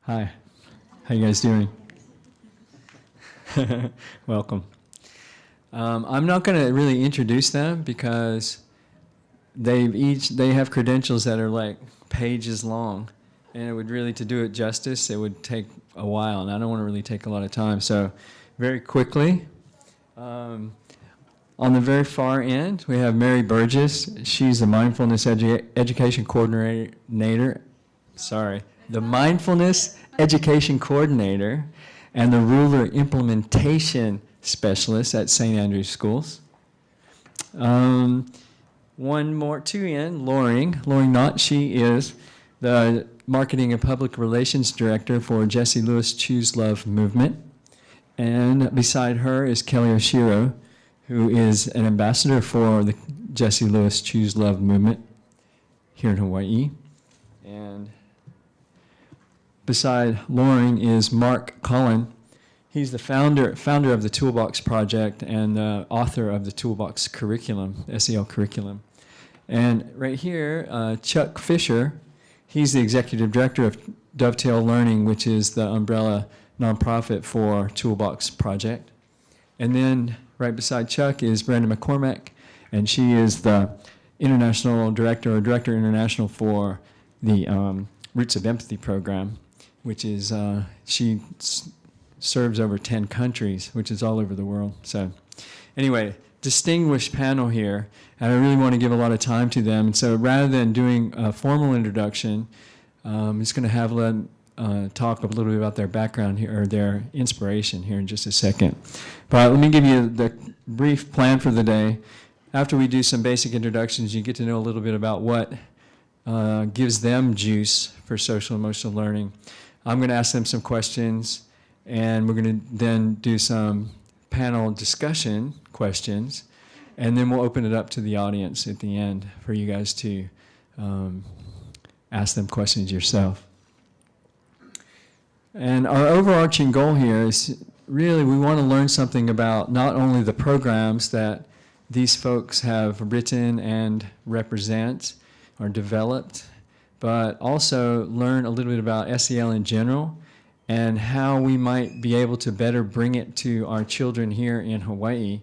Hi, how you guys doing? Welcome. I'm not going to really introduce them because they have credentials that are like pages long, and it would really, to do it justice, it would take a while, and I don't want to really take a lot of time. So very quickly, on the very far end, we have Mary Burgess. She's the Mindfulness Education Coordinator. The Mindfulness Education Coordinator and the Ruler Implementation Specialist at St. Andrew's Schools. One more, two in, Loring Knott. She is the Marketing and Public Relations Director for Jesse Lewis Choose Love Movement. And beside her is Kelly Oshiro, who is an ambassador for the Jesse Lewis Choose Love Movement here in Hawaii. And beside Loring is Mark Collin. He's the founder of the Toolbox project and the author of the Toolbox curriculum, SEL curriculum. And right here, Chuck Fisher, he's the executive director of Dovetail Learning, which is the umbrella nonprofit for Toolbox project. And then right beside Chuck is Brenda McCormack, and she is the international director international for the Roots of Empathy program, which is, she serves over 10 countries, which is all over the world. So anyway, distinguished panel here, and I really want to give a lot of time to them. And so rather than doing a formal introduction, I'm just going to have them talk a little bit about their background here, or their inspiration here in just a second. But let me give you the brief plan for the day. After we do some basic introductions, you get to know a little bit about what gives them juice for social emotional learning. I'm going to ask them some questions, and we're going to then do some panel discussion questions, and then we'll open it up to the audience at the end for you guys to ask them questions yourself. And our overarching goal here is really we want to learn something about not only the programs that these folks have written and represent or developed, but also learn a little bit about SEL in general and how we might be able to better bring it to our children here in Hawaii.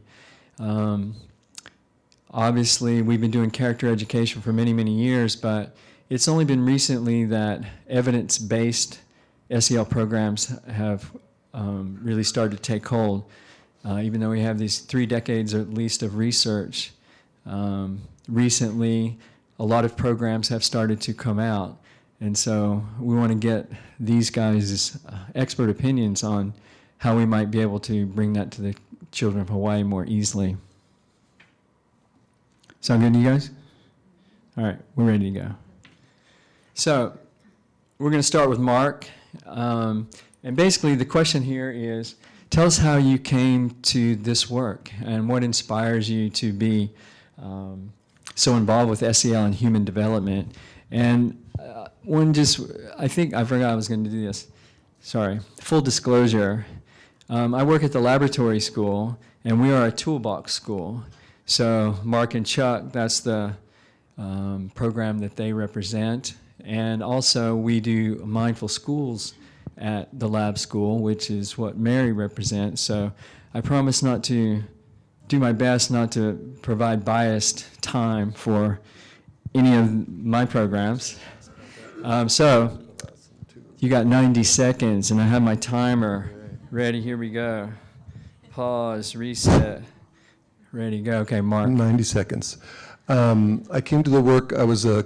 Obviously, we've been doing character education for many, many years, but it's only been recently that evidence-based SEL programs have really started to take hold. Even though we have these 3 decades at least of research, recently a lot of programs have started to come out. And so we want to get these guys' expert opinions on how we might be able to bring that to the children of Hawaii more easily. Sound good to you guys? All right, we're ready to go. So we're going to start with Mark. And basically the question here is, tell us how you came to this work and what inspires you to be so involved with SEL and human development. And I think I forgot I was going to do this. Sorry. Full disclosure, I work at the laboratory school, and we are a Toolbox school. So Mark and Chuck, that's the program that they represent. And also we do mindful schools at the lab school, which is what Mary represents. So I promise not to do my best not to provide biased time for any of my programs. So you got 90 seconds, and I have my timer ready. Here we go. Pause, reset, ready, go. Okay, Mark. 90 seconds. I came to the work, I was a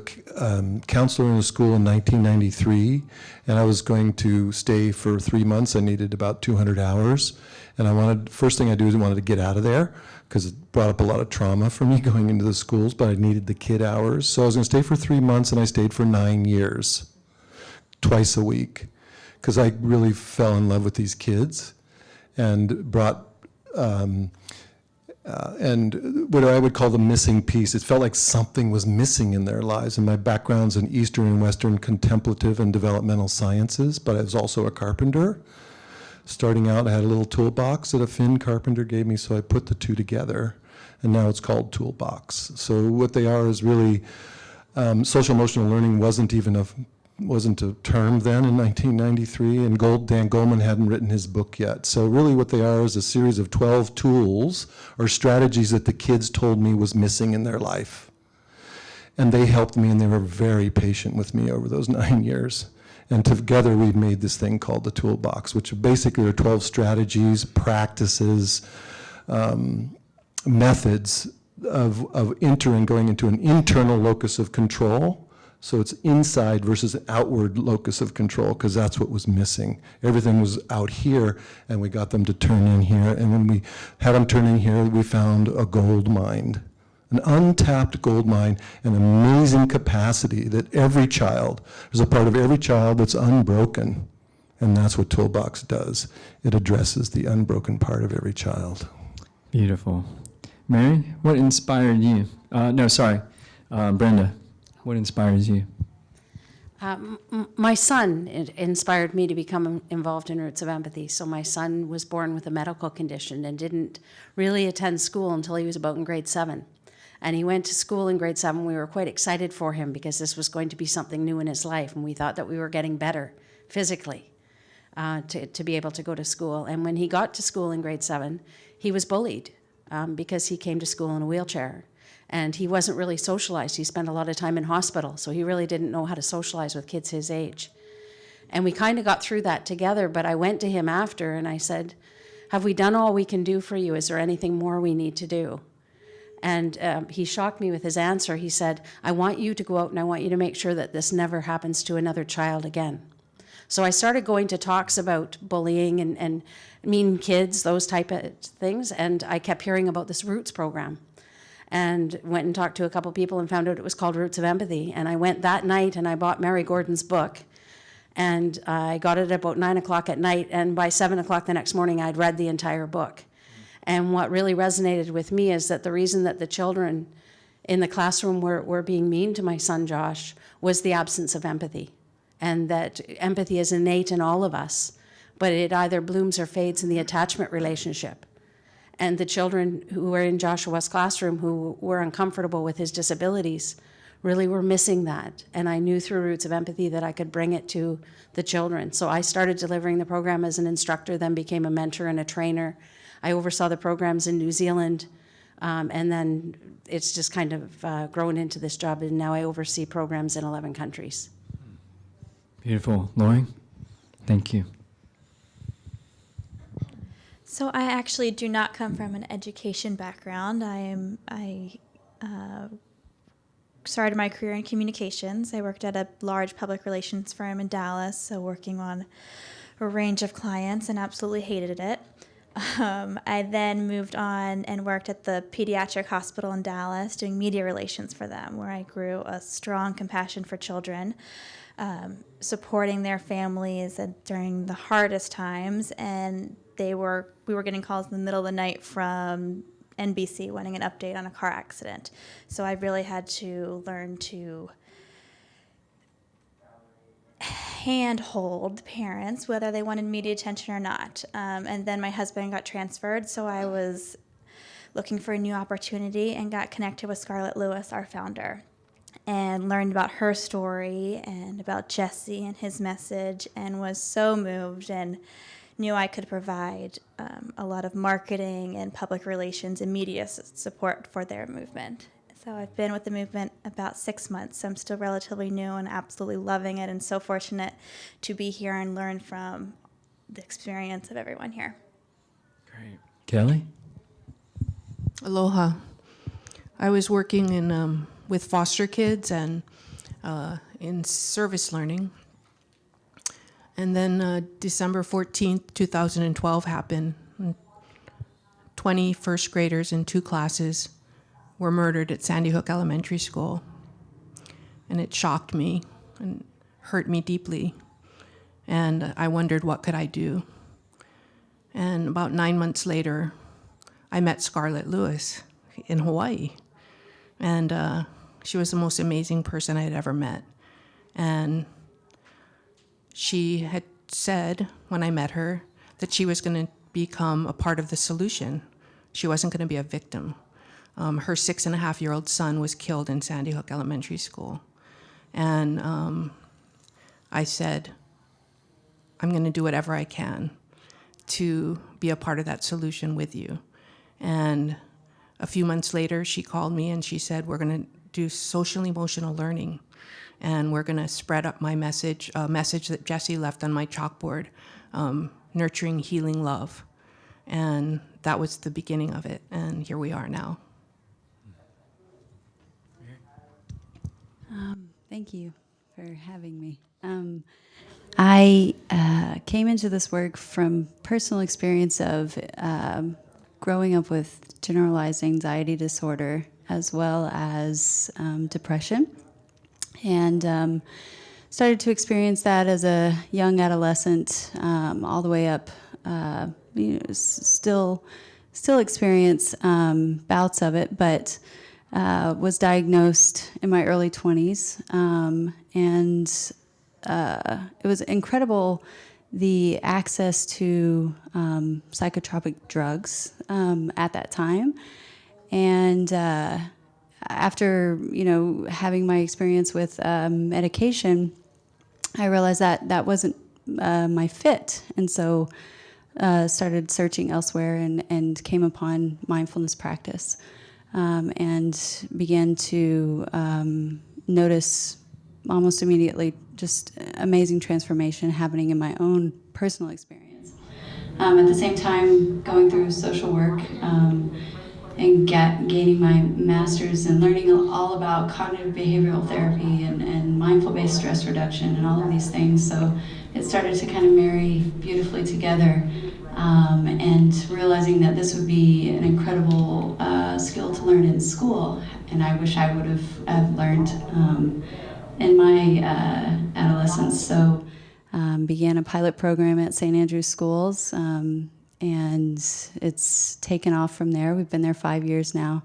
counselor in a school in 1993, and I was going to stay for 3 months. I needed about 200 hours, and first thing I do is I wanted to get out of there, because it brought up a lot of trauma for me going into the schools, but I needed the kid hours. So I was going to stay for 3 months, and I stayed for 9 years, twice a week, because I really fell in love with these kids and brought and what I would call the missing piece. It felt like something was missing in their lives, and my background's in Eastern and Western contemplative and developmental sciences, but I was also a carpenter. Starting out, I had a little toolbox that a Finn carpenter gave me, so I put the two together, and now it's called Toolbox. So what they are is really, social emotional learning wasn't even wasn't a term then in 1993, and Dan Goleman hadn't written his book yet. So really what they are is a series of 12 tools or strategies that the kids told me was missing in their life. And they helped me, and they were very patient with me over those 9 years. And together we've made this thing called the Toolbox, which basically are 12 strategies, practices, methods of going into an internal locus of control. So it's inside versus an outward locus of control, because that's what was missing. Everything was out here, and we got them to turn in here. And when we had them turn in here, we found a gold mine, an untapped gold mine, an amazing capacity that every child, there's a part of every child that's unbroken. And that's what Toolbox does. It addresses the unbroken part of every child. Beautiful. Mary, what inspired you? Brenda, what inspires you? My son inspired me to become involved in Roots of Empathy. So my son was born with a medical condition and didn't really attend school until he was about in grade 7. And he went to school in grade 7. We were quite excited for him because this was going to be something new in his life, and we thought that we were getting better physically to be able to go to school. And when he got to school in grade 7, he was bullied because he came to school in a wheelchair. And he wasn't really socialized. He spent a lot of time in hospital, so he really didn't know how to socialize with kids his age. And we kind of got through that together, but I went to him after and I said, have we done all we can do for you? Is there anything more we need to do? And he shocked me with his answer. He said, I want you to go out and I want you to make sure that this never happens to another child again. So I started going to talks about bullying and mean kids, those type of things, and I kept hearing about this Roots program. And went and talked to a couple people and found out it was called Roots of Empathy. And I went that night and I bought Mary Gordon's book. And I got it at about 9 o'clock at night, and by 7 o'clock the next morning I'd read the entire book. And what really resonated with me is that the reason that the children in the classroom were being mean to my son Josh was the absence of empathy. And that empathy is innate in all of us, but it either blooms or fades in the attachment relationship. And the children who were in Joshua's classroom who were uncomfortable with his disabilities really were missing that. And I knew through Roots of Empathy that I could bring it to the children. So I started delivering the program as an instructor, then became a mentor and a trainer. I oversaw the programs in New Zealand, and then it's just kind of grown into this job, and now I oversee programs in 11 countries. Beautiful. Lori, thank you. So I actually do not come from an education background. I started my career in communications. I worked at a large public relations firm in Dallas, so working on a range of clients, and absolutely hated it. I then moved on and worked at the pediatric hospital in Dallas doing media relations for them, where I grew a strong compassion for children, supporting their families during the hardest times. And we were getting calls in the middle of the night from NBC wanting an update on a car accident. So I really had to learn to handhold parents, whether they wanted media attention or not. And then my husband got transferred, so I was looking for a new opportunity and got connected with Scarlett Lewis, our founder, and learned about her story and about Jesse and his message, and was so moved and knew I could provide a lot of marketing and public relations and media support for their movement. So I've been with the movement about 6 months, so I'm still relatively new and absolutely loving it, and so fortunate to be here and learn from the experience of everyone here. Great. Kelly? Aloha. I was working in with foster kids and in service learning. And then December 14th, 2012 happened. 20 first graders in 2 classes were murdered at Sandy Hook Elementary School. And it shocked me and hurt me deeply. And I wondered, what could I do? And about 9 months later, I met Scarlett Lewis in Hawaii. And she was the most amazing person I had ever met. And she had said, when I met her, that she was going to become a part of the solution. She wasn't going to be a victim. Her 6.5-year-old son was killed in Sandy Hook Elementary School. And I said, I'm going to do whatever I can to be a part of that solution with you. And a few months later, she called me and she said, we're going to do social emotional learning. And we're going to spread up my message, a message that Jesse left on my chalkboard, nurturing, healing love. And that was the beginning of it. And here we are now. Thank you for having me. I came into this work from personal experience of growing up with generalized anxiety disorder as well as depression, and started to experience that as a young adolescent, all the way up. Still experience bouts of it, but was diagnosed in my early 20s, and it was incredible, the access to psychotropic drugs at that time. And after having my experience with medication, I realized that that wasn't my fit, and so started searching elsewhere and came upon mindfulness practice, and began to notice almost immediately just amazing transformation happening in my own personal experience. At the same time, going through social work and gaining my master's and learning all about cognitive behavioral therapy and mindful-based stress reduction and all of these things. So it started to kind of marry beautifully together, and realizing that this would be an incredible skill to learn in school, and I wish I would have learned in my adolescence. So began a pilot program at St. Andrew's Schools, and it's taken off from there. We've been there 5 years now,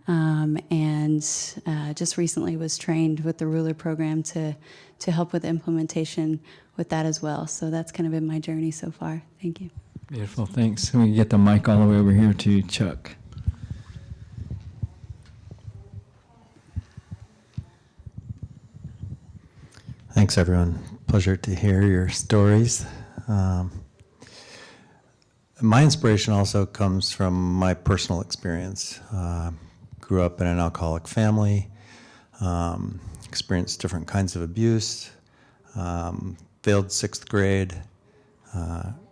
and just recently was trained with the Ruler program to help with implementation with that as well. So that's kind of been my journey so far. Thank you. Beautiful, thanks. We can get the mic all the way over here to Chuck. Thanks, everyone. Pleasure to hear your stories. My inspiration also comes from my personal experience. Grew up in an alcoholic family, experienced different kinds of abuse, failed 6th grade,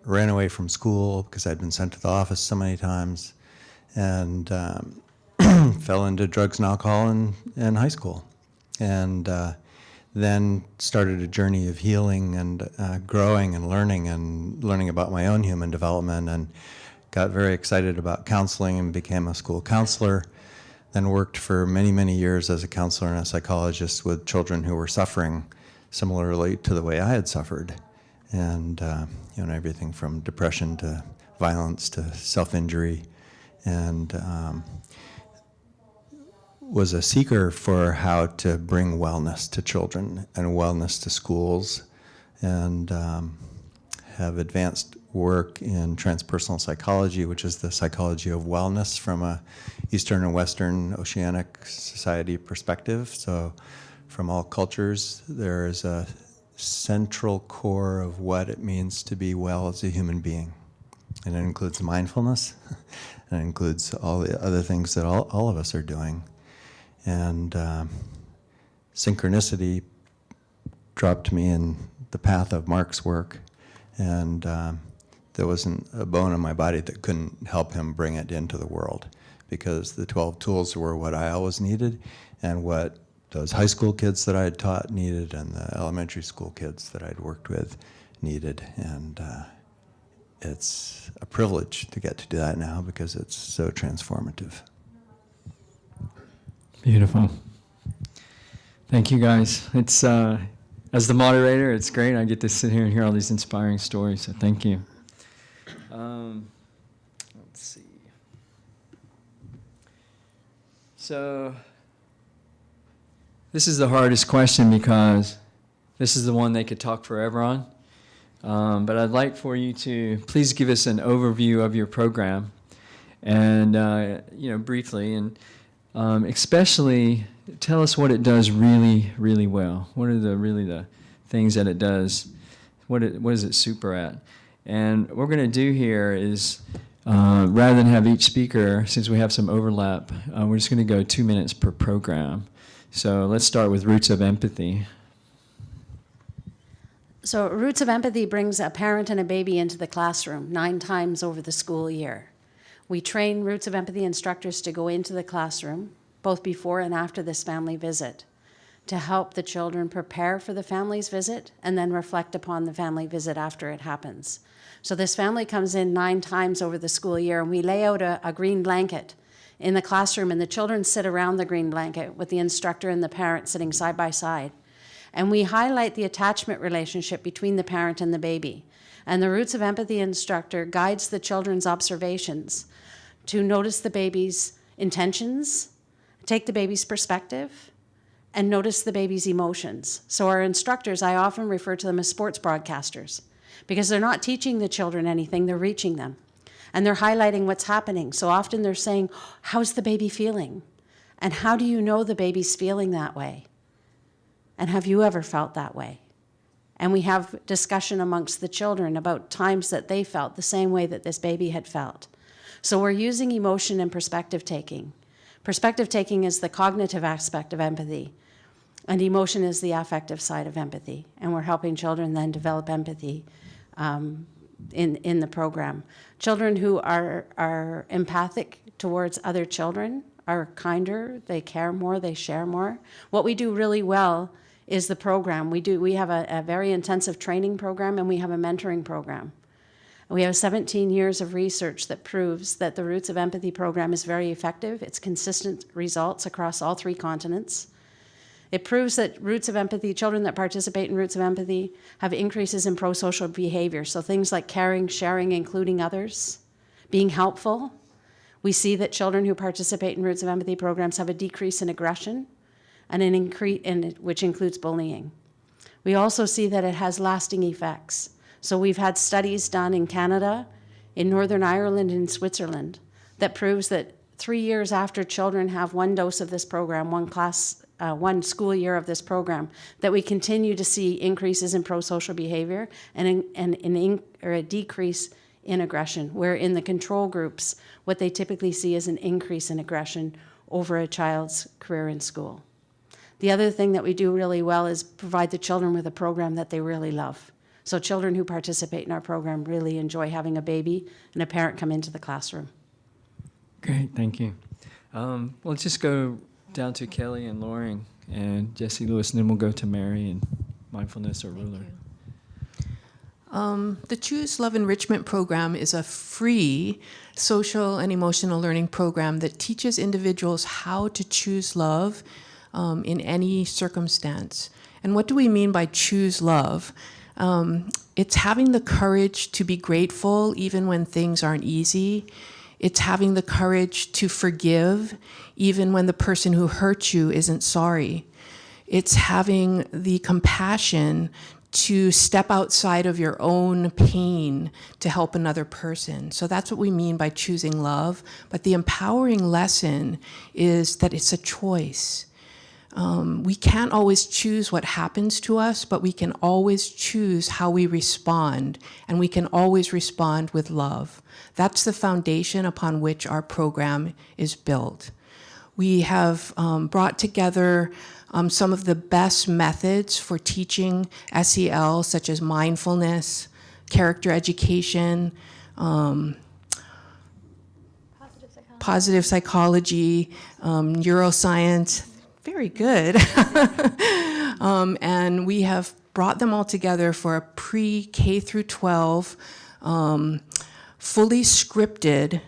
ran away from school because I'd been sent to the office so many times, and fell into drugs and alcohol in high school. And then started a journey of healing and growing and learning about my own human development, and got very excited about counseling and became a school counselor. Then worked for many, many years as a counselor and a psychologist with children who were suffering similarly to the way I had suffered. And everything from depression to violence to self-injury, and was a seeker for how to bring wellness to children and wellness to schools, and have advanced work in transpersonal psychology, which is the psychology of wellness from a Eastern and Western Oceanic society perspective. So from all cultures, there is a central core of what it means to be well as a human being. And it includes mindfulness, and it includes all the other things that all of us are doing. And synchronicity dropped me in the path of Mark's work, and there wasn't a bone in my body that couldn't help him bring it into the world, because the 12 tools were what I always needed, and what those high school kids that I had taught needed, and the elementary school kids that I'd worked with needed. And it's a privilege to get to do that now, because it's so transformative. Beautiful. Thank you, guys. It's as the moderator, it's great. I get to sit here and hear all these inspiring stories, so thank you. Let's see. So this is the hardest question, because this is the one they could talk forever on. But I'd like for you to please give us an overview of your program, and briefly, and especially tell us what it does really, really well. What are the things that it does. What is it super at? And what we're going to do here is, rather than have each speaker, since we have some overlap, we're just going to go 2 minutes per program. So let's start with Roots of Empathy. So Roots of Empathy brings a parent and a baby into the classroom 9 times over the school year. We train Roots of Empathy instructors to go into the classroom, both before and after this family visit, to help the children prepare for the family's visit and then reflect upon the family visit after it happens. So this family comes in 9 times over the school year, and we lay out a green blanket in the classroom, and the children sit around the green blanket with the instructor and the parent sitting side by side. And we highlight the attachment relationship between the parent and the baby. And the Roots of Empathy instructor guides the children's observations to notice the baby's intentions, take the baby's perspective, and notice the baby's emotions. So our instructors, I often refer to them as sports broadcasters, because they're not teaching the children anything, they're reaching them. And they're highlighting what's happening. So often they're saying, how's the baby feeling? And how do you know the baby's feeling that way? And have you ever felt that way? And we have discussion amongst the children about times that they felt the same way that this baby had felt. So we're using emotion and perspective taking. Perspective taking is the cognitive aspect of empathy, and emotion is the affective side of empathy. And we're helping children then develop empathy in the program. Children who are empathic towards other children are kinder, they care more, they share more. What we do really well is the program. We have a very intensive training program, and we have a mentoring program. We have 17 years of research that proves that the Roots of Empathy program is very effective. It's consistent results across all 3 continents. It proves that Roots of Empathy, children that participate in Roots of Empathy, have increases in pro-social behavior. So things like caring, sharing, including others, being helpful. We see that children who participate in Roots of Empathy programs have a decrease in aggression, and an increase which includes bullying. We also see that it has lasting effects. So we've had studies done in Canada, in Northern Ireland, and in Switzerland that proves that 3 years after children have 1 dose of this program, 1 school year of this program, that we continue to see increases in pro-social behavior and a decrease in aggression, where in the control groups, what they typically see is an increase in aggression over a child's career in school. The other thing that we do really well is provide the children with a program that they really love. So children who participate in our program really enjoy having a baby and a parent come into the classroom. Great, thank you. Let's just go down to Kelly and Lauren and Jesse Lewis, and then we'll go to Mary and Mindfulness or Ruler. The Choose Love Enrichment program is a free social and emotional learning program that teaches individuals how to choose love in any circumstance. And what do we mean by choose love? It's having the courage to be grateful even when things aren't easy. It's having the courage to forgive even when the person who hurt you isn't sorry. It's having the compassion to step outside of your own pain to help another person. So that's what we mean by choosing love. But the empowering lesson is that it's a choice. We can't always choose what happens to us, but we can always choose how we respond, and we can always respond with love. That's the foundation upon which our program is built. We have brought together some of the best methods for teaching SEL, such as mindfulness, character education, positive psychology, neuroscience. Very good. And we have brought them all together for a pre-K through 12, fully scripted,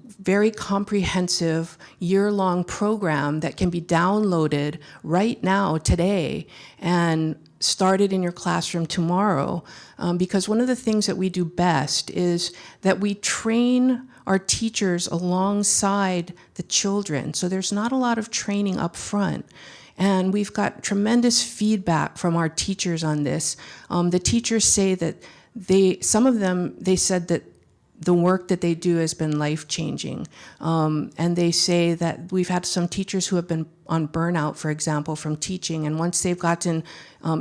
very comprehensive year-long program that can be downloaded right now, today, and started in your classroom tomorrow. Because one of the things that we do best is that we train our teachers alongside the children. So there's not a lot of training up front. And we've got tremendous feedback from our teachers on this. The teachers say that some of them said that the work that they do has been life-changing. And they say that we've had some teachers who have been on burnout, for example, from teaching, and once they've gotten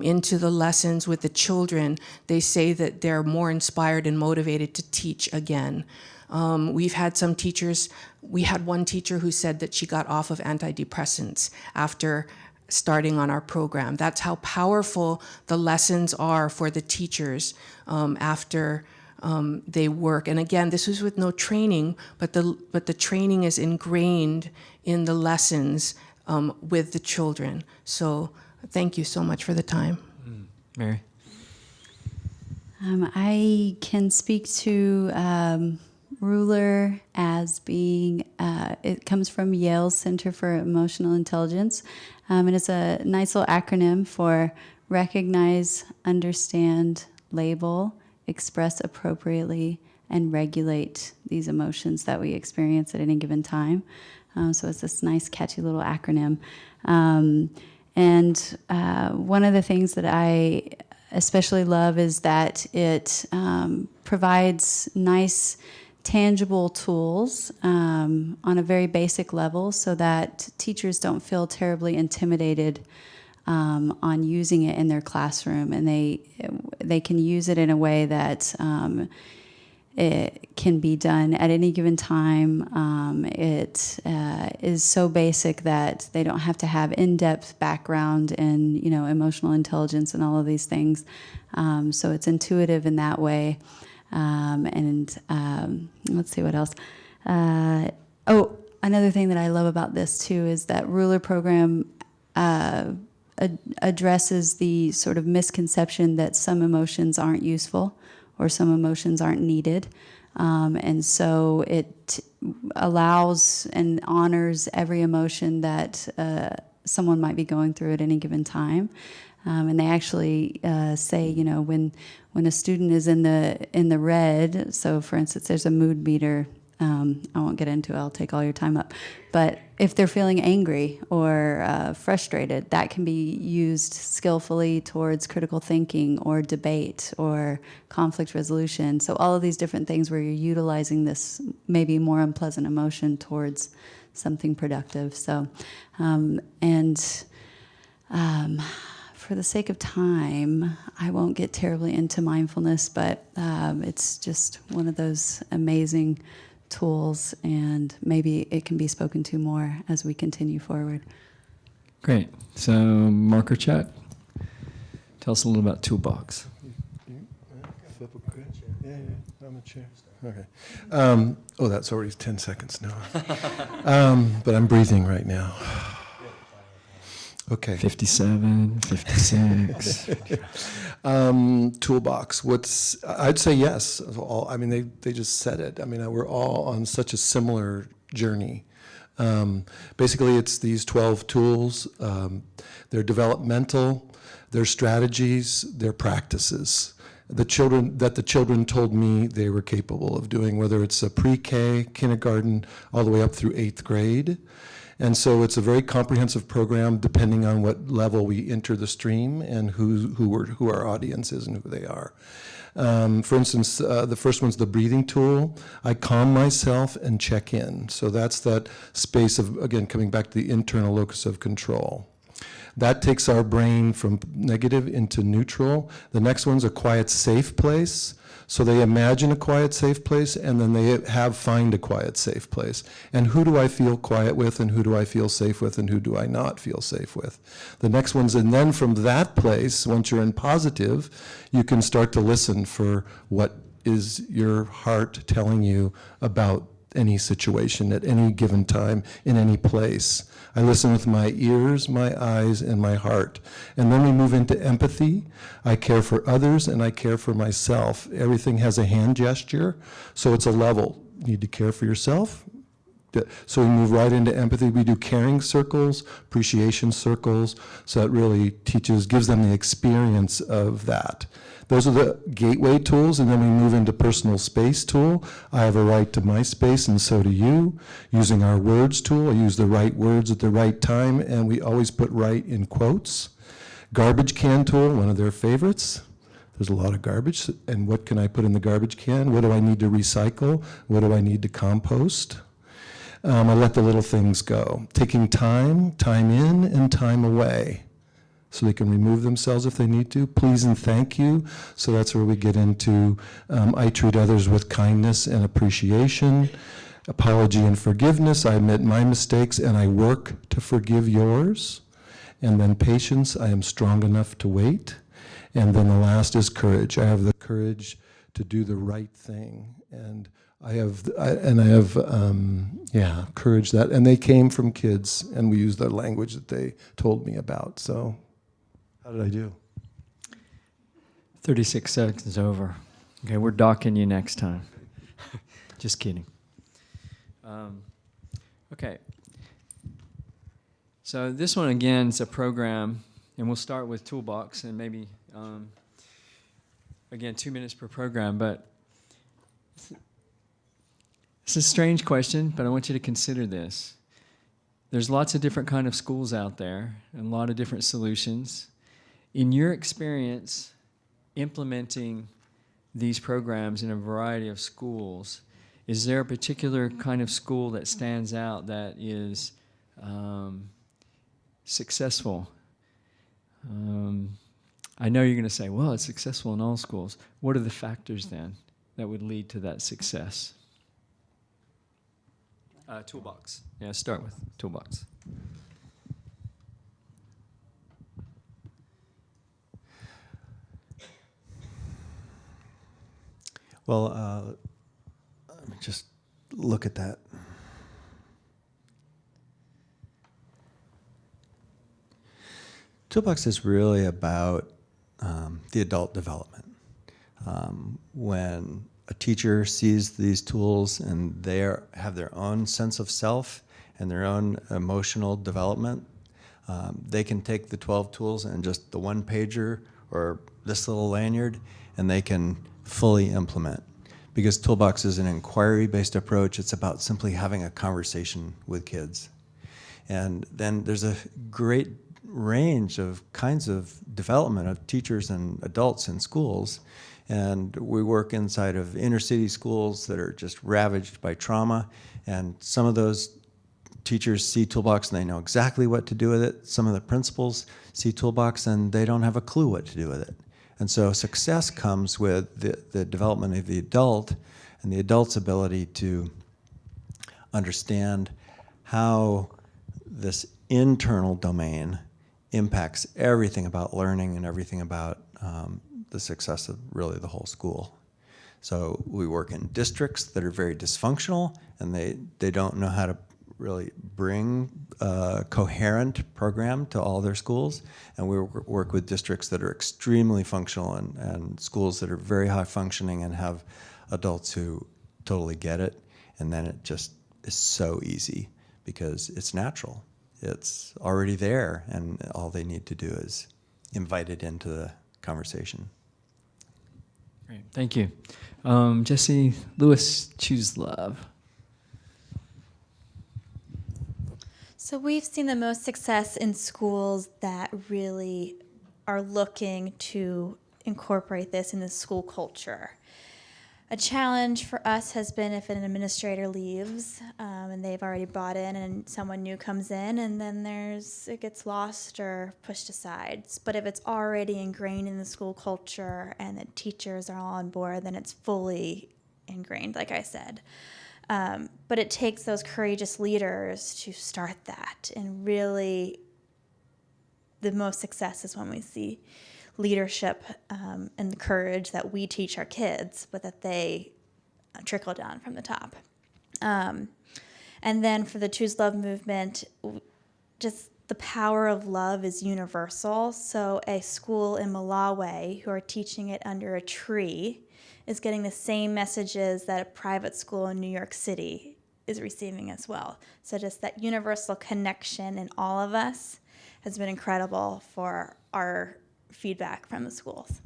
into the lessons with the children, they say that they're more inspired and motivated to teach again. We've had some teachers, we had one teacher who said that she got off of antidepressants after starting on our program. That's how powerful the lessons are for the teachers after they work. And again, this was with no training, but the training is ingrained in the lessons with the children. So thank you so much for the time. Mary? I can speak to Ruler as being, it comes from Yale's Center for Emotional Intelligence, and it's a nice little acronym for recognize, understand, label, express appropriately, and regulate these emotions that we experience at any given time. So it's this nice, catchy little acronym. And one of the things that I especially love is that it provides nice, tangible tools on a very basic level so that teachers don't feel terribly intimidated on using it in their classroom, and they can use it in a way that it can be done at any given time. It is so basic that they don't have to have in-depth background in, emotional intelligence and all of these things. So it's intuitive in that way. Let's see what else. Another thing that I love about this too is that Ruler program addresses the sort of misconception that some emotions aren't useful or some emotions aren't needed. And so it allows and honors every emotion that someone might be going through at any given time. And they actually say, when a student is in the red, so for instance, there's a mood meter. I won't get into it, I'll take all your time up. But if they're feeling angry or frustrated, that can be used skillfully towards critical thinking or debate or conflict resolution. So all of these different things where you're utilizing this maybe more unpleasant emotion towards something productive. So, for the sake of time, I won't get terribly into mindfulness, but it's just one of those amazing tools, and maybe it can be spoken to more as we continue forward. Great. So, Mark or Chat, tell us a little about Toolbox. Yeah, I'm a chair. Okay. That's already 10 seconds now. But I'm breathing right now. Okay. 57, 56. Toolbox. I'd say yes. They just said it. We're all on such a similar journey. Basically, it's these 12 tools. They're developmental, they're strategies, they're practices. The children told me they were capable of doing, whether it's a pre-K, kindergarten, all the way up through 8th grade. And so it's a very comprehensive program depending on what level we enter the stream and who our audience is and who they are. For instance, the first one's the breathing tool. I calm myself and check in. So that's that space of, again, coming back to the internal locus of control. That takes our brain from negative into neutral. The next one's a quiet, safe place. So they imagine a quiet, safe place, and then they find a quiet, safe place. And who do I feel quiet with, and who do I feel safe with, and who do I not feel safe with? The next one's, and then from that place, once you're in positive, you can start to listen for what is your heart telling you about any situation at any given time in any place. I listen with my ears, my eyes, and my heart. And then we move into empathy. I care for others and I care for myself. Everything has a hand gesture, so it's a level. You need to care for yourself. So we move right into empathy. We do caring circles, appreciation circles, so that really gives them the experience of that. Those are the gateway tools, and then we move into personal space tool. I have a right to my space, and so do you. Using our words tool, I use the right words at the right time, and we always put right in quotes. Garbage can tool, one of their favorites. There's a lot of garbage, and what can I put in the garbage can? What do I need to recycle? What do I need to compost? I let the little things go, taking time in and time away, so they can remove themselves if they need to. Please and thank you. So that's where we get into I treat others with kindness and appreciation. Apology and forgiveness. I admit my mistakes and I work to forgive yours. And then patience. I am strong enough to wait. And then the last is courage. I have the courage to do the right thing. And I have courage that, and they came from kids, and we used the language that they told me about. So, how did I do? 36 seconds over. Okay, we're docking you next time. Just kidding. Okay. So this one again is a program, and we'll start with Toolbox, and maybe again 2 minutes per program, but. It's a strange question, but I want you to consider this. There's lots of different kind of schools out there and a lot of different solutions. In your experience implementing these programs in a variety of schools, is there a particular kind of school that stands out that is successful? I know you're going to say, well, it's successful in all schools. What are the factors then that would lead to that success? Toolbox. Yeah, start with Toolbox. Well, let me just look at that. Toolbox is really about the adult development. When a teacher sees these tools and they have their own sense of self and their own emotional development, they can take the 12 tools and just the one pager or this little lanyard, and they can fully implement. Because Toolbox is an inquiry-based approach, it's about simply having a conversation with kids. And then there's a great range of kinds of development of teachers and adults in schools. And we work inside of inner city schools that are just ravaged by trauma. And some of those teachers see Toolbox and they know exactly what to do with it. Some of the principals see Toolbox and they don't have a clue what to do with it. And so success comes with the development of the adult and the adult's ability to understand how this internal domain impacts everything about learning and everything about the success of really the whole school. So we work in districts that are very dysfunctional and they don't know how to really bring a coherent program to all their schools. And we work with districts that are extremely functional and schools that are very high functioning and have adults who totally get it. And then it just is so easy because it's natural. It's already there and all they need to do is invite it into the conversation. Great, thank you. Jesse Lewis, Choose Love. So we've seen the most success in schools that really are looking to incorporate this in the school culture. A challenge for us has been if an administrator leaves and they've already bought in and someone new comes in and then it gets lost or pushed aside. But if it's already ingrained in the school culture and the teachers are all on board, then it's fully ingrained, like I said. But it takes those courageous leaders to start that. And really, the most success is when we see leadership and the courage that we teach our kids, but that they trickle down from the top. And then for the Choose Love movement, just the power of love is universal. So a school in Malawi who are teaching it under a tree is getting the same messages that a private school in New York City is receiving as well. So just that universal connection in all of us has been incredible for our feedback from the schools.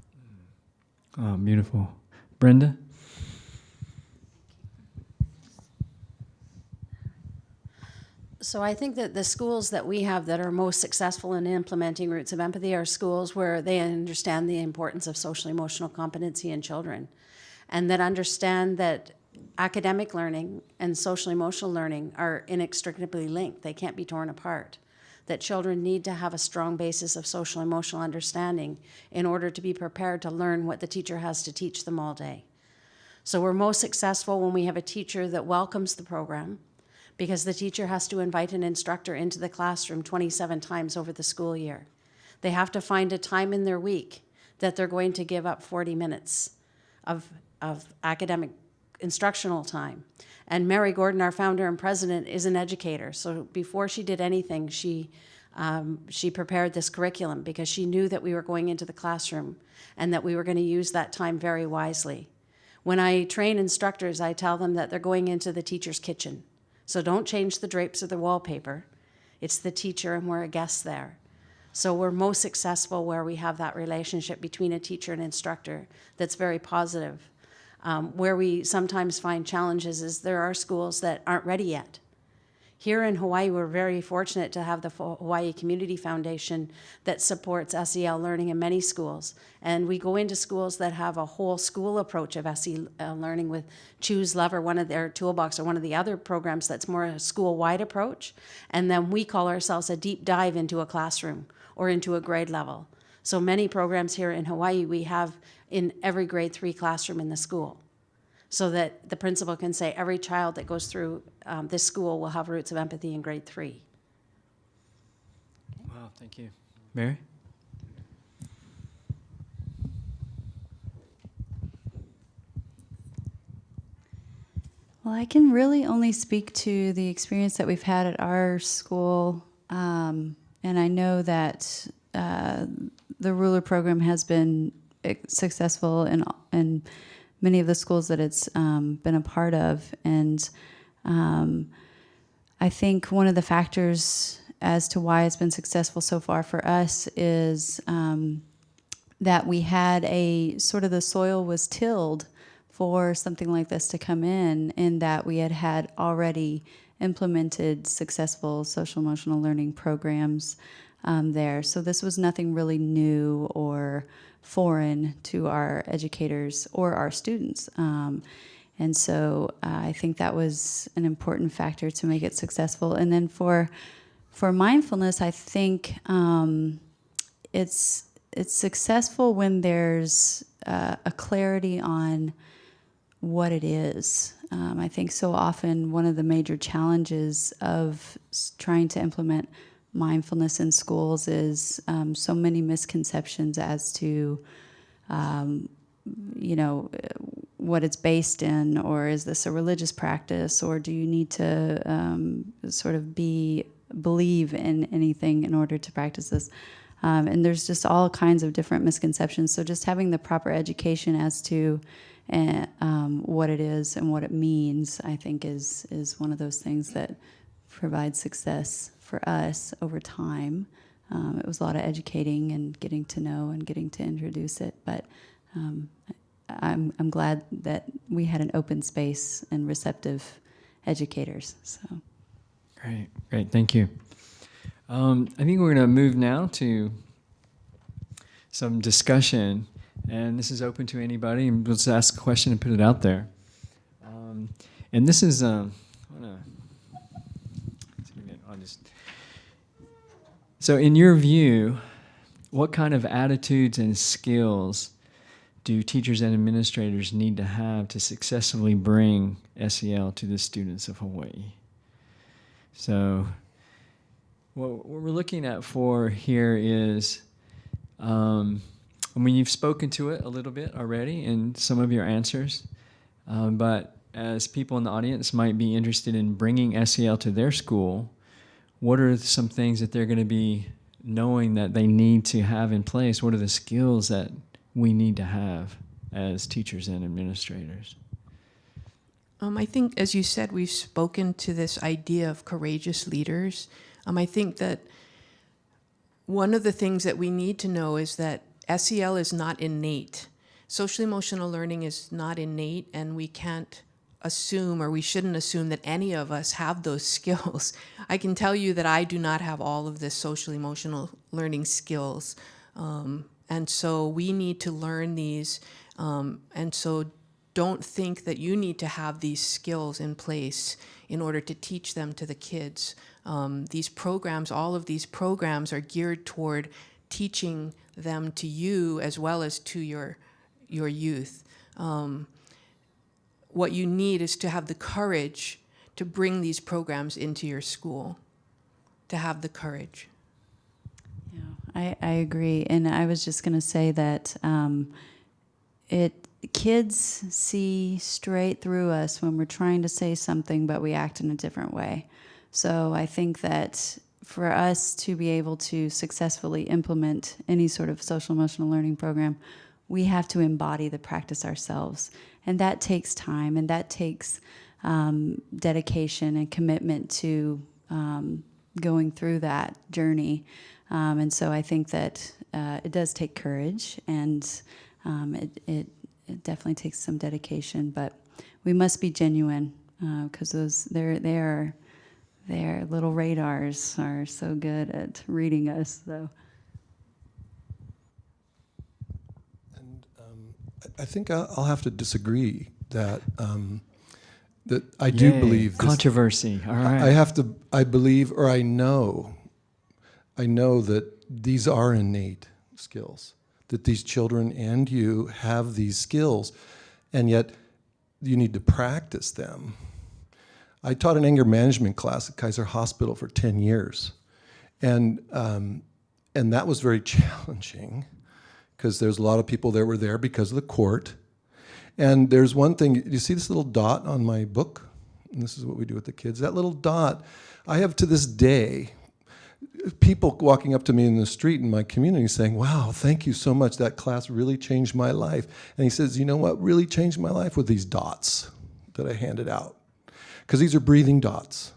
Oh, beautiful. Brenda? So I think that the schools that we have that are most successful in implementing Roots of Empathy are schools where they understand the importance of social emotional competency in children, and that understand that academic learning and social emotional learning are inextricably linked. They can't be torn apart. That children need to have a strong basis of social emotional understanding in order to be prepared to learn what the teacher has to teach them all day. So we're most successful when we have a teacher that welcomes the program, because the teacher has to invite an instructor into the classroom 27 times over the school year. They have to find a time in their week that they're going to give up 40 minutes of academic instructional time. And Mary Gordon, our founder and president, is an educator. So before she did anything, she prepared this curriculum because she knew that we were going into the classroom and that we were going to use that time very wisely. When I train instructors, I tell them that they're going into the teacher's kitchen. So don't change the drapes or the wallpaper. It's the teacher and we're a guest there. So we're most successful where we have that relationship between a teacher and instructor that's very positive. Where we sometimes find challenges is there are schools that aren't ready yet. Here in Hawaii, we're very fortunate to have the Hawaii Community Foundation that supports SEL learning in many schools. And we go into schools that have a whole school approach of SEL learning with Choose Love or one of their Toolbox or one of the other programs that's more a school-wide approach. And then we call ourselves a deep dive into a classroom or into a grade level. So many programs here in Hawaii we have in every grade 3 classroom in the school, so that the principal can say every child that goes through this school will have Roots of Empathy in grade 3. Wow, thank you. Mary? Well, I can really only speak to the experience that we've had at our school, and I know that the Ruler program has been successful in many of the schools that it's been a part of, and I think one of the factors as to why it's been successful so far for us is that we had a sort of the soil was tilled for something like this to come in that we had already implemented successful social emotional learning programs there. So this was nothing really new or foreign to our educators or our students. And so I think that was an important factor to make it successful. And then for mindfulness, I think it's successful when there's a clarity on what it is. I think so often one of the major challenges of trying to implement mindfulness in schools is so many misconceptions as to, what it's based in, or is this a religious practice, or do you need to sort of believe in anything in order to practice this? And there's just all kinds of different misconceptions. So just having the proper education as to what it is and what it means, I think is one of those things that provides success for us over time. It was a lot of educating and getting to know and getting to introduce it, but I'm glad that we had an open space and receptive educators. So, Great, thank you. I think we're going to move now to some discussion, and this is open to anybody. And we'll just ask a question and put it out there. And this is, so in your view, what kind of attitudes and skills do teachers and administrators need to have to successfully bring SEL to the students of Hawaii? So what we're looking at for here is, you've spoken to it a little bit already in some of your answers, but as people in the audience might be interested in bringing SEL to their school, what are some things that they're going to be knowing that they need to have in place? What are the skills that we need to have as teachers and administrators? I think, as you said, we've spoken to this idea of courageous leaders. I think that one of the things that we need to know is that SEL is not innate. Social emotional learning is not innate, and we can't assume, or we shouldn't assume, that any of us have those skills. I can tell you that I do not have all of the social emotional learning skills. And so we need to learn these. And so don't think that you need to have these skills in place in order to teach them to the kids. These programs, all of these programs are geared toward teaching them to you as well as to your youth. What you need is to have the courage to bring these programs into your school, to have the courage. Yeah, I agree. And I was just going to say that kids see straight through us when we're trying to say something, but we act in a different way. So I think that for us to be able to successfully implement any sort of social emotional learning program, we have to embody the practice ourselves. And that takes time, and that takes dedication and commitment to going through that journey. And so I think that it does take courage, and it definitely takes some dedication, but we must be genuine, because their little radars are so good at reading us. So. I think I'll have to disagree that that I do believe this. Controversy. All right. I believe, or I know that these are innate skills, that these children and you have these skills, and yet you need to practice them. I taught an anger management class at Kaiser Hospital for 10 years, and that was very challenging, because there's a lot of people that were there because of the court. And there's one thing, you see this little dot on my book? And this is what we do with the kids. That little dot, I have to this day people walking up to me in the street in my community saying, wow, thank you so much. That class really changed my life. And he says, you know what really changed my life? With these dots that I handed out. Because these are breathing dots.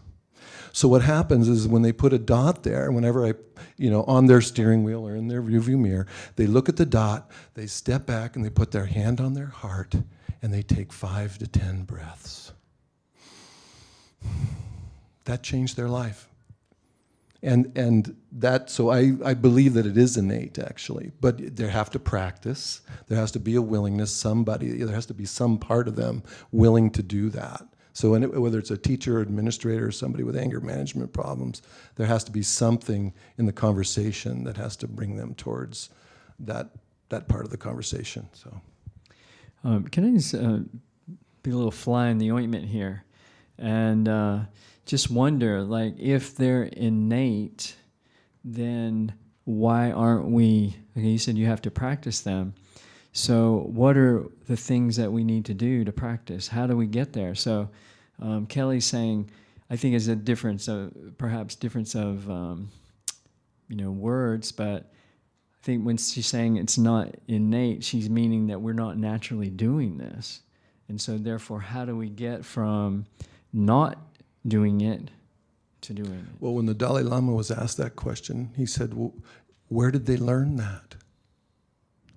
So what happens is when they put a dot there, whenever on their steering wheel or in their rearview mirror, they look at the dot, they step back, and they put their hand on their heart, and they take 5 to 10 breaths. That changed their life. And that, so I believe that it is innate, actually, but they have to practice. There has to be a willingness, there has to be some part of them willing to do that. So whether it's a teacher or administrator or somebody with anger management problems, there has to be something in the conversation that has to bring them towards that part of the conversation. So, can I just be a little fly in the ointment here, and just wonder, like, if they're innate, then why aren't we? Okay, you said you have to practice them. So what are the things that we need to do to practice? How do we get there? So Kelly's saying, I think it's a difference of words, but I think when she's saying it's not innate, she's meaning that we're not naturally doing this. And so therefore, how do we get from not doing it to doing it? Well, when the Dalai Lama was asked that question, he said, well, where did they learn that?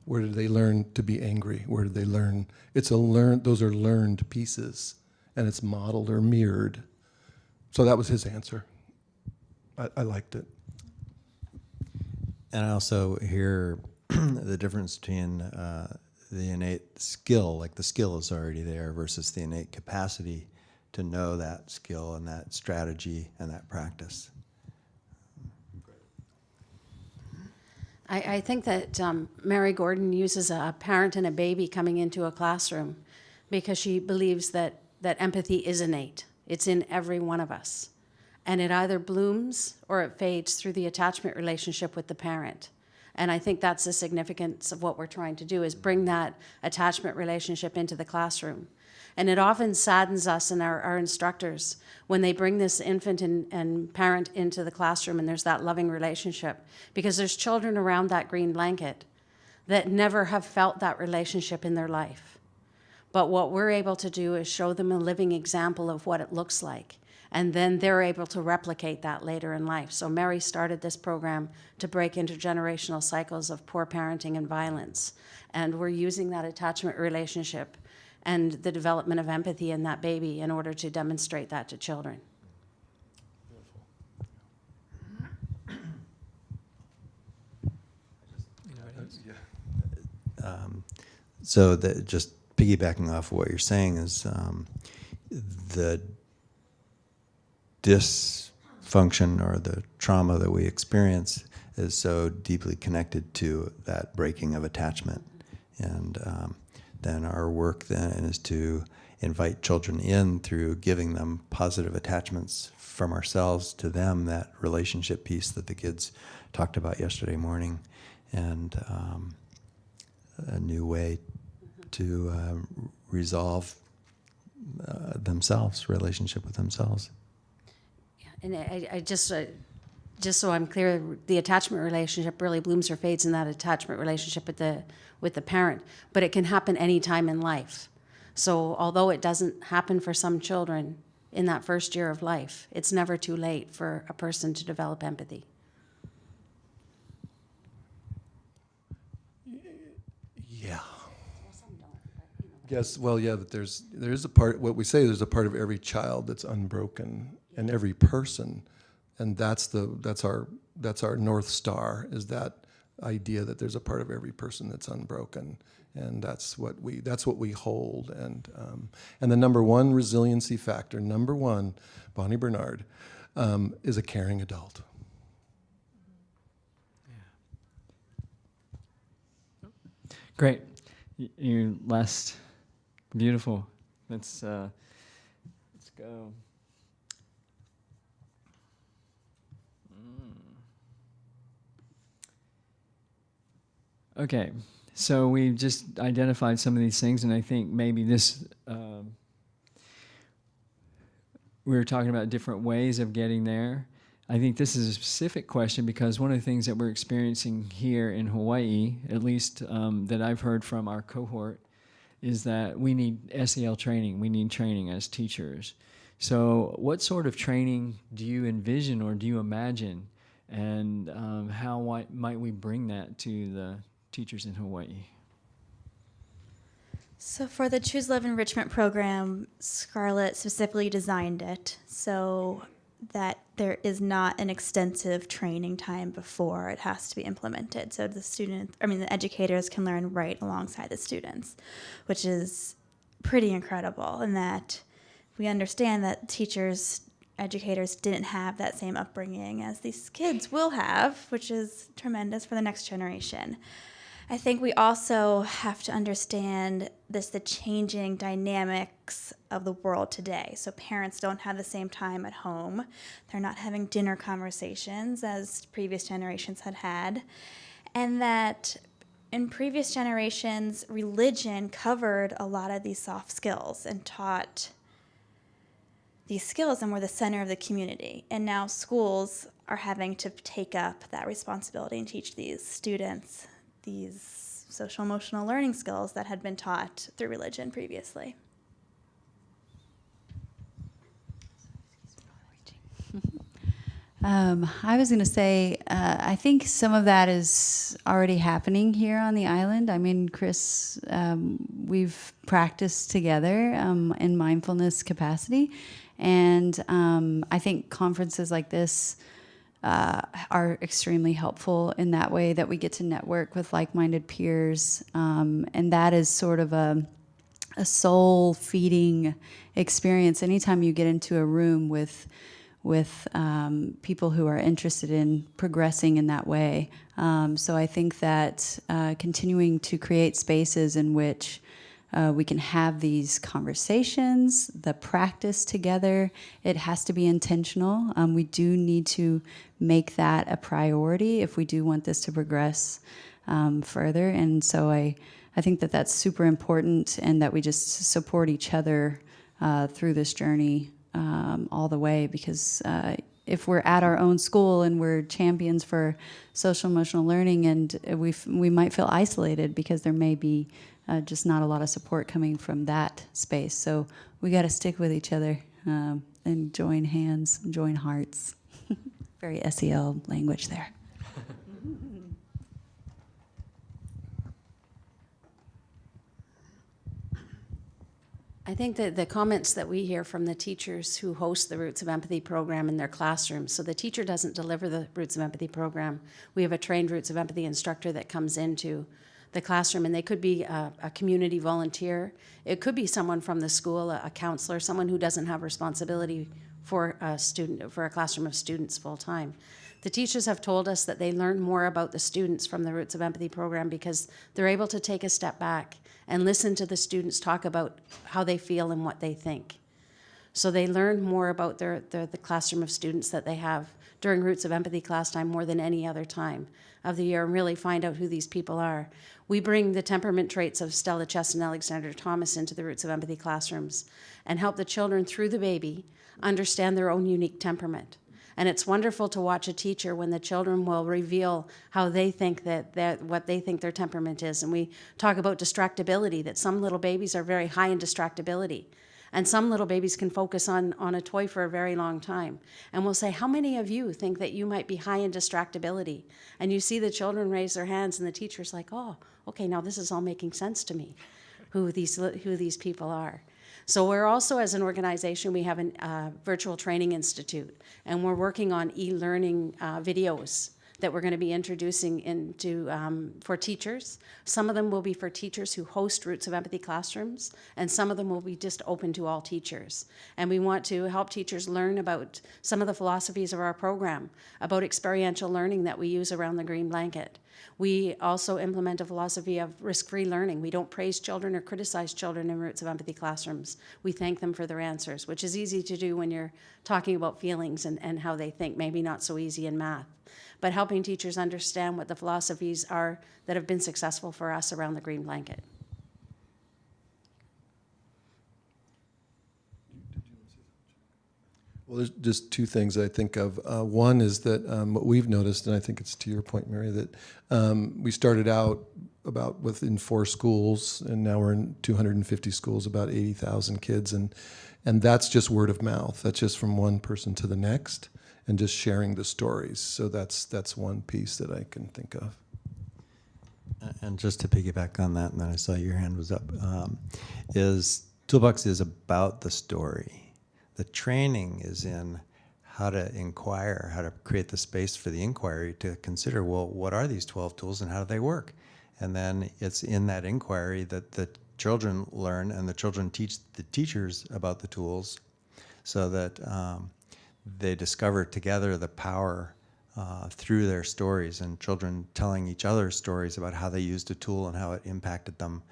Where did they learn to be angry? Where did they learn? Those are learned pieces, and it's modeled or mirrored. So that was his answer. I liked it. And I also hear the difference between the innate skill, like the skill is already there, versus the innate capacity to know that skill and that strategy and that practice. I think that Mary Gordon uses a parent and a baby coming into a classroom because she believes that empathy is innate. It's in every one of us. And it either blooms or it fades through the attachment relationship with the parent. And I think that's the significance of what we're trying to do, is bring that attachment relationship into the classroom. And it often saddens us and our instructors when they bring this infant and parent into the classroom and there's that loving relationship, because there's children around that green blanket that never have felt that relationship in their life. But what we're able to do is show them a living example of what it looks like. And then they're able to replicate that later in life. So Mary started this program to break intergenerational cycles of poor parenting and violence. And we're using that attachment relationship and the development of empathy in that baby in order to demonstrate that to children. So that just piggybacking off of what you're saying is the dysfunction or the trauma that we experience is so deeply connected to that breaking of attachment. And then our work then is to invite children in through giving them positive attachments from ourselves to them, that relationship piece that the kids talked about yesterday morning, and a new way to resolve themselves, relationship with themselves. And I just so I'm clear, the attachment relationship really blooms or fades in that attachment relationship with the parent, but it can happen any time in life. So although it doesn't happen for some children in that first year of life, it's never too late for a person to develop empathy. Yeah. Yes, well, yeah, that there is a part, what we say, there's a part of every child that's unbroken, and every person, and that's our North Star, is that idea that there's a part of every person that's unbroken, and that's what we hold, and the number one resiliency factor, number one, Bonnie Bernard, is a caring adult. Great. You last, beautiful. Let's go. Okay, so we've just identified some of these things, and I think maybe this, we were talking about different ways of getting there. I think this is a specific question because one of the things that we're experiencing here in Hawaii, at least that I've heard from our cohort, is that we need SEL training. We need training as teachers. So what sort of training do you envision or do you imagine, and how might we bring that to the teachers in Hawaii? So for the Choose Love Enrichment program, Scarlett specifically designed it so that there is not an extensive training time before it has to be implemented. So the educators can learn right alongside the students, which is pretty incredible in that we understand that teachers, educators didn't have that same upbringing as these kids will have, which is tremendous for the next generation. I think we also have to understand the changing dynamics of the world today. So parents don't have the same time at home. They're not having dinner conversations as previous generations had had. And that in previous generations, religion covered a lot of these soft skills and taught these skills and were the center of the community. And now schools are having to take up that responsibility and teach these students these social emotional learning skills that had been taught through religion previously. I was going to say, I think some of that is already happening here on the island. I mean, Chris, we've practiced together in mindfulness capacity, and I think conferences like this are extremely helpful in that way, that we get to network with like-minded peers, and that is sort of a soul-feeding experience. Anytime you get into a room with people who are interested in progressing in that way. So I think that continuing to create spaces in which we can have these conversations, the practice together, it has to be intentional. We do need to make that a priority if we do want this to progress further. And so I think that that's super important, and that we just support each other through this journey all the way, because if we're at our own school and we're champions for social emotional learning, and we might feel isolated because there may be just not a lot of support coming from that space. So we got to stick with each other and join hands, join hearts. Very SEL language there. I think that the comments that we hear from the teachers who host the Roots of Empathy program in their classrooms, so the teacher doesn't deliver the Roots of Empathy program. We have a trained Roots of Empathy instructor that comes into the classroom, and they could be a community volunteer. It could be someone from the school, a counselor, someone who doesn't have responsibility for a classroom of students full time. The teachers have told us that they learn more about the students from the Roots of Empathy program because they're able to take a step back and listen to the students talk about how they feel and what they think. So they learn more about the classroom of students that they have during Roots of Empathy class time more than any other time of the year, and really find out who these people are. We bring the temperament traits of Stella Chest and Alexander Thomas into the Roots of Empathy classrooms and help the children through the baby understand their own unique temperament. And it's wonderful to watch a teacher when the children will reveal how they think what they think their temperament is. And we talk about distractibility, that some little babies are very high in distractibility. And some little babies can focus on a toy for a very long time. And we'll say, how many of you think that you might be high in distractibility? And you see the children raise their hands, and the teacher's like, oh, okay, now this is all making sense to me, who these people are. So we're also, as an organization, we have a virtual training institute, and we're working on e-learning videos that we're going to be introducing into for teachers. Some of them will be for teachers who host Roots of Empathy classrooms, and some of them will be just open to all teachers. And we want to help teachers learn about some of the philosophies of our program, about experiential learning that we use around the Green Blanket. We also implement a philosophy of risk-free learning. We don't praise children or criticize children in Roots of Empathy classrooms. We thank them for their answers, which is easy to do when you're talking about feelings and how they think, maybe not so easy in math. But helping teachers understand what the philosophies are that have been successful for us around the Green Blanket. Well, there's just two things I think of. One is that what we've noticed, and I think it's to your point, Mary, that we started out about within 4 schools, and now we're in 250 schools, about 80,000 kids, and that's just word of mouth. That's just from one person to the next, and just sharing the stories. So that's one piece that I can think of. And just to piggyback on that, and then I saw your hand was up, is Toolbox is about the story. The training is in how to inquire, how to create the space for the inquiry to consider, well, what are these 12 tools and how do they work? And then it's in that inquiry that the children learn, and the children teach the teachers about the tools, so that they discover together the power through their stories, and children telling each other stories about how they used a tool and how it impacted them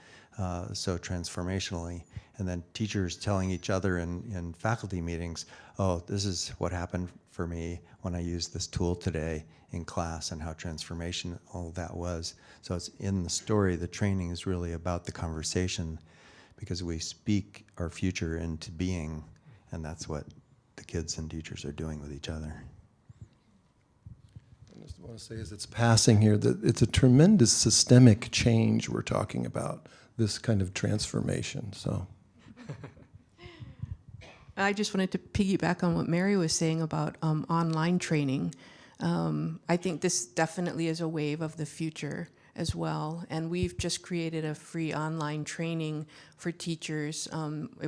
so transformationally. And then teachers telling each other in faculty meetings, oh, this is what happened for me when I used this tool today in class, and how transformational that was. So it's in the story. The training is really about the conversation, because we speak our future into being, and that's what the kids and teachers are doing with each other. I just want to say, as it's passing here, that it's a tremendous systemic change we're talking about, this kind of transformation. So I just wanted to piggyback on what Mary was saying about online training. I think this definitely is a wave of the future as well. And we've just created a free online training for teachers.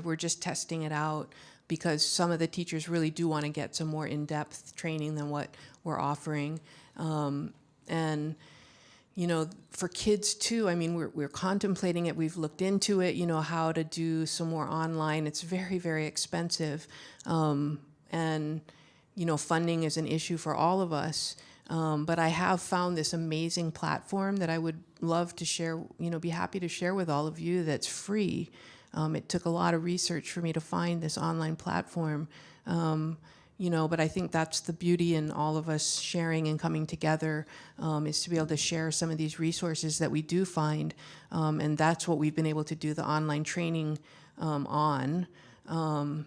We're just testing it out because some of the teachers really do want to get some more in-depth training than what we're offering. And you know, for kids too, I mean, we're contemplating it. We've looked into it, you know, how to do some more online. It's very, very expensive. And, you know, funding is an issue for all of us. But I have found this amazing platform that I would love to share, you know, be happy to share with all of you, that's free. It took a lot of research for me to find this online platform. You know, but I think that's the beauty in all of us sharing and coming together, is to be able to share some of these resources that we do find. And that's what we've been able to do the online training on. And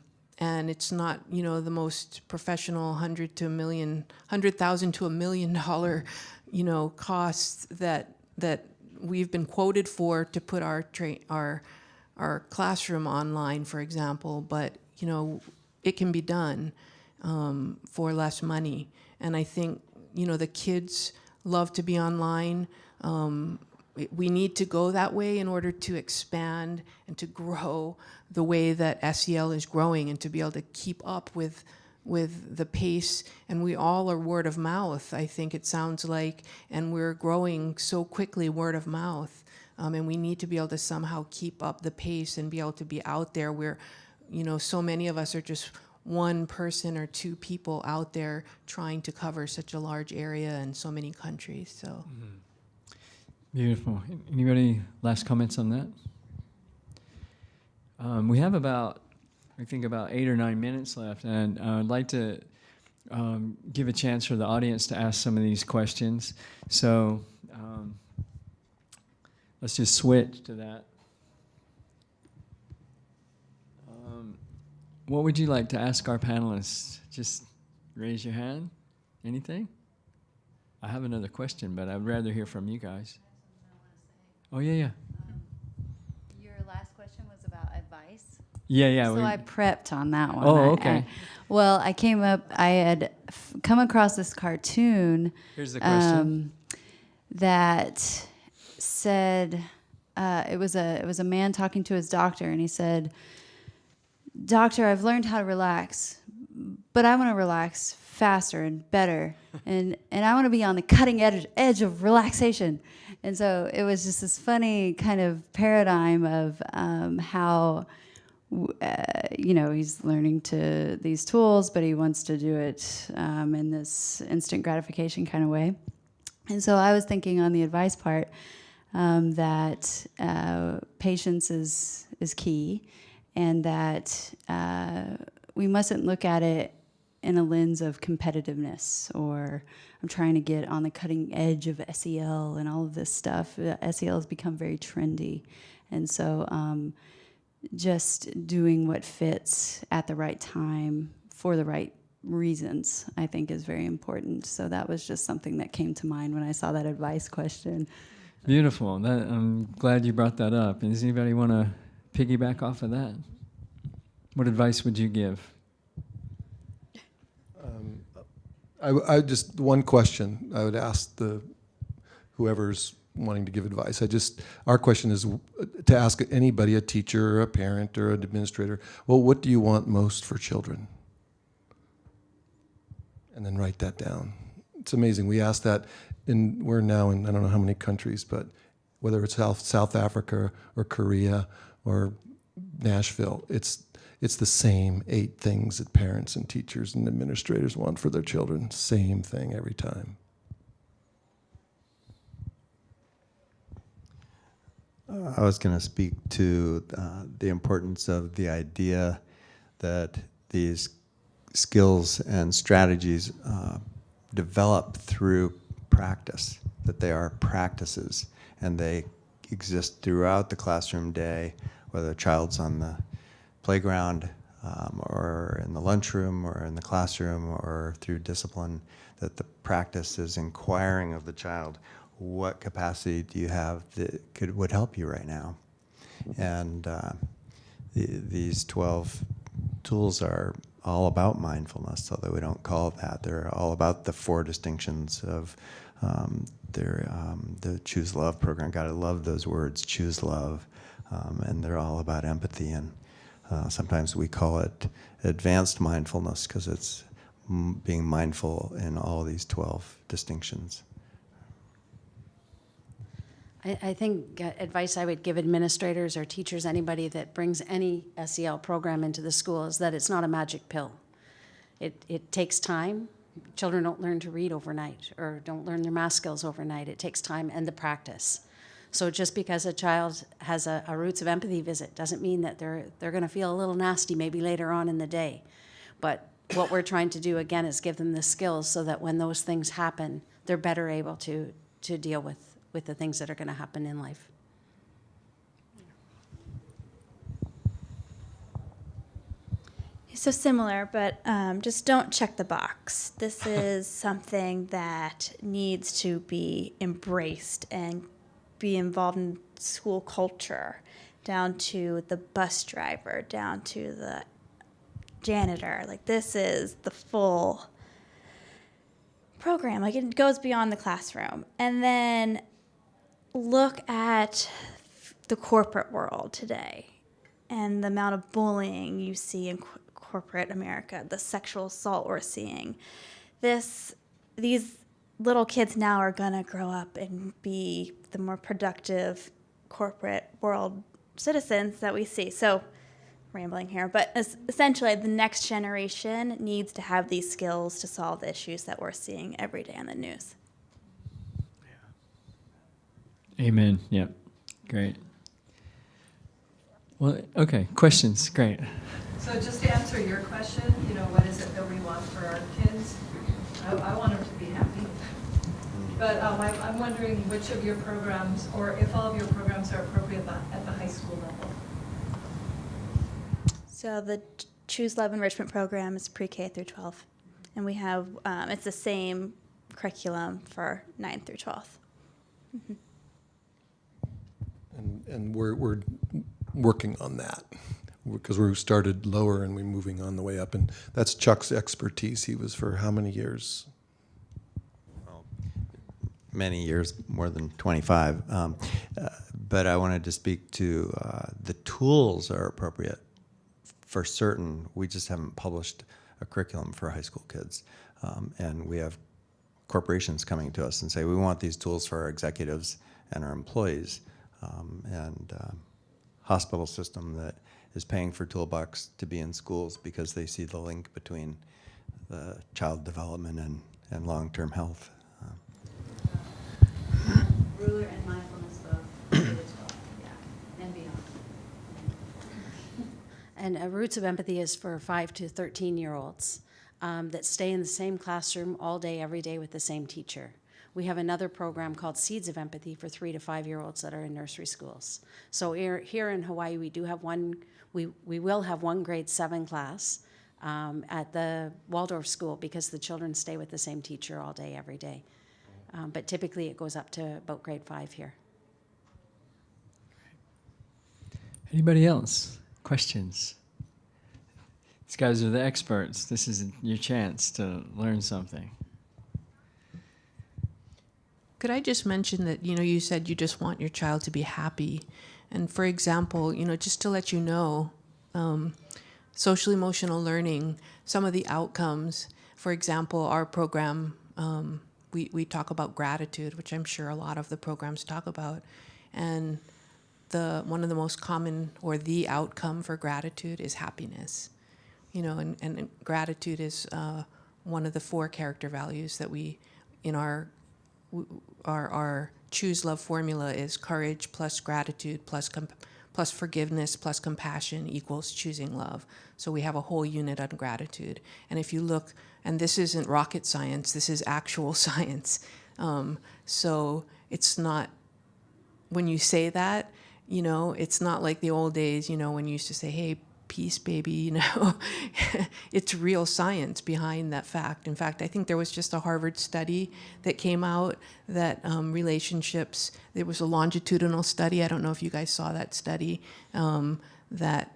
it's not, you know, the most professional $100,000 to $1 million, you know, costs that we've been quoted for to put our classroom online, for example. But, you know, it can be done for less money. And I think, you know, the kids love to be online. we need to go that way in order to expand and to grow the way that SEL is growing and to be able to keep up with the pace. And we all are word of mouth, I think it sounds like, and we're growing so quickly word of mouth. And we need to be able to somehow keep up the pace and be able to be out there where, so many of us are just one person or two people out there trying to cover such a large area and so many countries. So. Beautiful. Anybody last comments on that? We have about 8 or 9 minutes left, and I'd like to give a chance for the audience to ask some of these questions. So let's just switch to that. What would you like to ask our panelists? Just raise your hand. Anything? I have another question, but I'd rather hear from you guys. Oh, yeah. Your last question was about advice. Yeah. So I prepped on that one. Oh, okay. I had come across this cartoon. Here's the question. That said, it was a man talking to his doctor, and he said, "Doctor, I've learned how to relax, but I want to relax faster and better, and I want to be on the cutting edge of relaxation." And so it was just this funny kind of paradigm of how, he's learning these tools, but he wants to do it in this instant gratification kind of way. And so I was thinking on the advice part that patience is key, and that we mustn't look at it in a lens of competitiveness, or I'm trying to get on the cutting edge of SEL and all of this stuff. SEL has become very trendy. And so just doing what fits at the right time for the right reasons, I think, is very important. So that was just something that came to mind when I saw that advice question. Beautiful. I'm glad you brought that up. And does anybody want to piggyback off of that? What advice would you give? I just one question I would ask whoever's wanting to give advice. Our question is to ask anybody, a teacher or a parent or an administrator, well, what do you want most for children? And then write that down. It's amazing. We ask that, we're now in I don't know how many countries, but whether it's South Africa or Korea or Nashville, it's the same 8 things that parents and teachers and administrators want for their children. Same thing every time. I was going to speak to the importance of the idea that these skills and strategies develop through practice, that they are practices, and they exist throughout the classroom day, whether a child's on the playground or in the lunchroom or in the classroom or through discipline, that the practice is inquiring of the child, what capacity do you have that would help you right now? And these 12 tools are all about mindfulness, although we don't call it that. They're all about the 4 distinctions of the Choose Love program. Gotta love those words, choose love. And they're all about empathy, and sometimes we call it advanced mindfulness because it's being mindful in all these 12 distinctions. I think advice I would give administrators or teachers, anybody that brings any SEL program into the school, is that it's not a magic pill. It takes time. Children don't learn to read overnight or don't learn their math skills overnight. It takes time and the practice. So just because a child has a Roots of Empathy visit doesn't mean that they're going to feel a little nasty maybe later on in the day. But what we're trying to do, again, is give them the skills so that when those things happen, they're better able to deal with the things that are going to happen in life. So similar, but just don't check the box. This is something that needs to be embraced and be involved in school culture, down to the bus driver, down to the janitor. Like, this is the full program. Like, it goes beyond the classroom. And then look at the corporate world today and the amount of bullying you see in corporate America, the sexual assault we're seeing, these little kids now are going to grow up and be the more productive corporate world citizens that we see. So, rambling here, but essentially the next generation needs to have these skills to solve the issues that we're seeing every day in the news. Amen. Yep. Great. Well, okay. Questions. Great. So just to answer your question, what is it that we want for our kids? I want them to be happy. But I'm wondering which of your programs, or if all of your programs are appropriate at the high school level. So the Choose Love Enrichment program is pre-K through 12. And we have, it's the same curriculum for 9th through 12th. Mm-hmm. And we're working on that because we started lower and we're moving on the way up. And that's Chuck's expertise. He was for how many years? Many years, more than 25. But I wanted to speak to the tools are appropriate for certain. We just haven't published a curriculum for high school kids. And we have corporations coming to us and say, we want these tools for our executives and our employees. Hospital system that is paying for Toolbox to be in schools because they see the link between the child development and long-term health. Ruler and mindfulness both, and beyond. And Roots of Empathy is for 5 to 13-year-olds that stay in the same classroom all day, every day with the same teacher. We have another program called Seeds of Empathy for 3 to 5-year-olds that are in nursery schools. So here in Hawaii, we do have we will have one grade 7 class at the Waldorf school because the children stay with the same teacher all day, every day. But typically it goes up to about grade 5 here. Anybody else? Questions? These guys are the experts. This is your chance to learn something. Could I just mention that, you said you just want your child to be happy. And for example, just to let you know, social emotional learning, some of the outcomes, for example, our program, we talk about gratitude, which I'm sure a lot of the programs talk about. And one of the most common, or the outcome for gratitude is happiness. And gratitude is one of the 4 character values that we, in our Choose Love formula is courage plus gratitude plus forgiveness plus compassion equals choosing love. So we have a whole unit on gratitude. And if you look, and this isn't rocket science, this is actual science. So it's not, when you say that, it's not like the old days, when you used to say, hey, peace, baby, it's real science behind that fact. In fact, I think there was just a Harvard study that came out that relationships, there was a longitudinal study, I don't know if you guys saw that study, that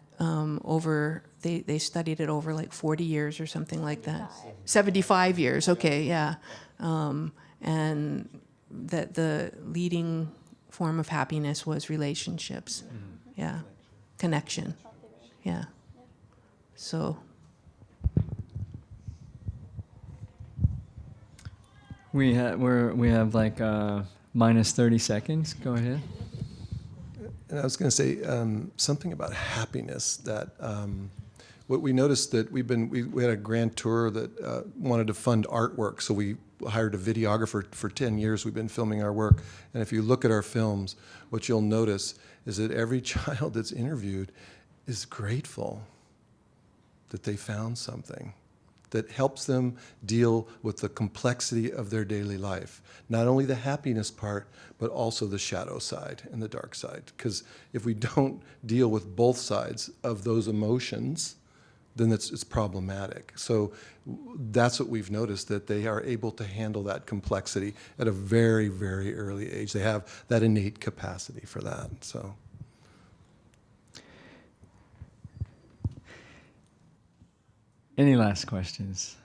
they studied it over like 40 years or something like that. 75 years, okay, yeah. And that the leading form of happiness was relationships, yeah, connection. Yeah. So. We have like minus 30 seconds. Go ahead. And I was going to say something about happiness. That what we noticed that we had a grand tour that wanted to fund artwork, so we hired a videographer for 10 years. We've been filming our work, and if you look at our films, what you'll notice is that every child that's interviewed is grateful that they found something that helps them deal with the complexity of their daily life. Not only the happiness part, but also the shadow side and the dark side. Because if we don't deal with both sides of those emotions, then it's problematic. So that's what we've noticed, that they are able to handle that complexity at a very, very early age. They have that innate capacity for that, so. Any last questions?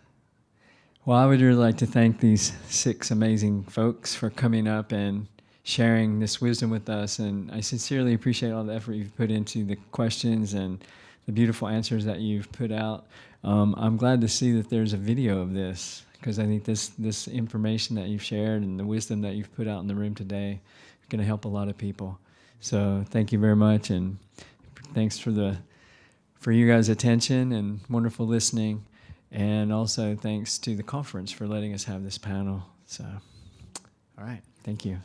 Well, I would really like to thank these 6 amazing folks for coming up and sharing this wisdom with us. And I sincerely appreciate all the effort you've put into the questions and the beautiful answers that you've put out. I'm glad to see that there's a video of this, because I think this information that you've shared and the wisdom that you've put out in the room today is going to help a lot of people. So thank you very much, and thanks for you guys' attention and wonderful listening, and also thanks to the conference for letting us have this panel. So, all right, thank you.